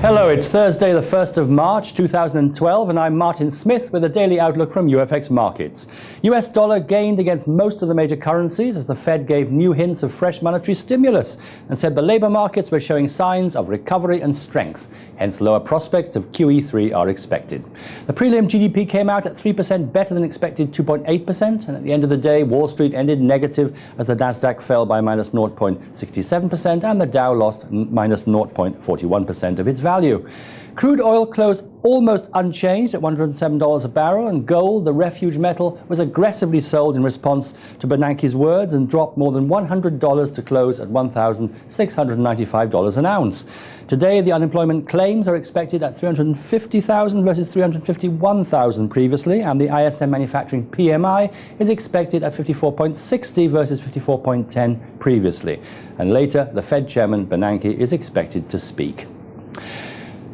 Hello, it's Thursday, the 1st of March 2012, and I'm Martin Smith with a daily outlook from UFX Markets. US dollar gained against most of the major currencies as the Fed gave new hints of fresh monetary stimulus and said the labour markets were showing signs of recovery and strength. Hence, lower prospects of QE3 are expected. The prelim GDP came out at 3% better than expected 2.8%, and at the end of the day, Wall Street ended negative as the Nasdaq fell by minus 0.67% and the Dow lost minus 0.41% of its value. Crude oil closed almost unchanged at $107 a barrel, and gold, the refuge metal, was aggressively sold in response to Bernanke's words and dropped more than $100 to close at $1,695 an ounce. Today, the unemployment claims are expected at 350,000 versus 351,000 previously, and the ISM manufacturing PMI is expected at 54.60 versus 54.10 previously. And later, the Fed chairman Bernanke is expected to speak.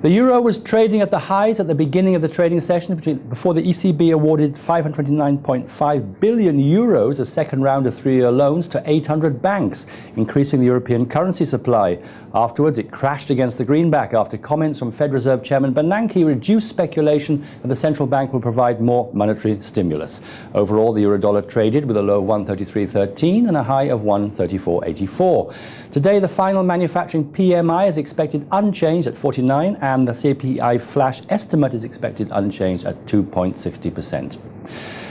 The euro was trading at the highs at the beginning of the trading session before the ECB awarded 529.5 billion euros, a second round of three-year loans, to 800 banks, increasing the European currency supply. Afterwards, it crashed against the greenback after comments from Fed Reserve Chairman Bernanke reduced speculation that the central bank will provide more monetary stimulus. Overall, the euro-dollar traded with a low of 133.13 and a high of 134.84. Today, the final manufacturing PMI is expected unchanged at 49, and the CPI flash estimate is expected unchanged at 2.60%.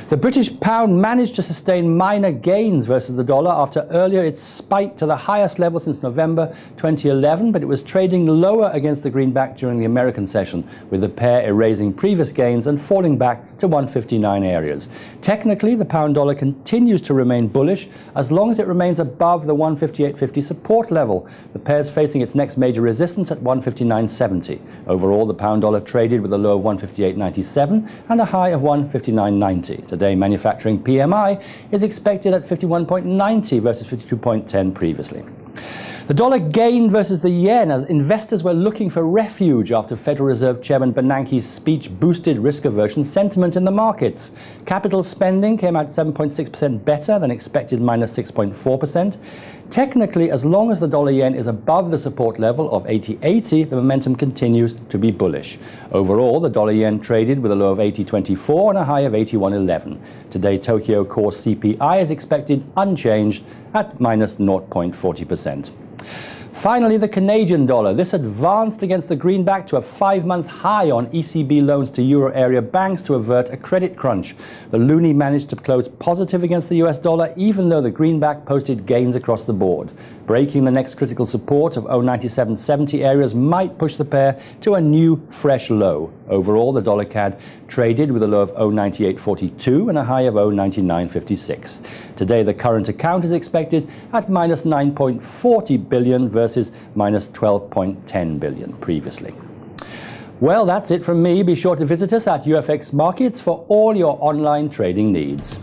The British pound managed to sustain minor gains versus the dollar after earlier it spiked to the highest level since November 2011, but it was trading lower against the greenback during the American session, with the pair erasing previous gains and falling back to 159 areas. Technically, the pound dollar continues to remain bullish as long as it remains above the 158.50 support level. The pair is facing its next major resistance at 159.70. Overall, the pound dollar traded with a low of 158.97 and a high of 159.90. Today, manufacturing PMI is expected at 51.90 versus 52.10 previously. The dollar gained versus the yen as investors were looking for refuge after Federal Reserve Chairman Bernanke's speech boosted risk-aversion sentiment in the markets. Capital spending came out 7.6% better than expected, minus 6.4%. Technically, as long as the dollar-yen is above the support level of 80.80, the momentum continues to be bullish. Overall, the dollar-yen traded with a low of 80.24 and a high of 81.11. Today, Tokyo core CPI is expected unchanged at minus 0.40%. Finally, the Canadian dollar. This advanced against the greenback to a 5-month high on ECB loans to euro area banks to avert a credit crunch. The loonie managed to close positive against the US dollar, even though the greenback posted gains across the board. Breaking the next critical support of 0.9770 areas might push the pair to a new fresh low. Overall, the dollar CAD traded with a low of 0.9842 and a high of 0.9956. Today, the current account is expected at minus 9.40 billion versus minus 12.10 billion previously. Well, that's it from me. Be sure to visit us at UFX Markets for all your online trading needs.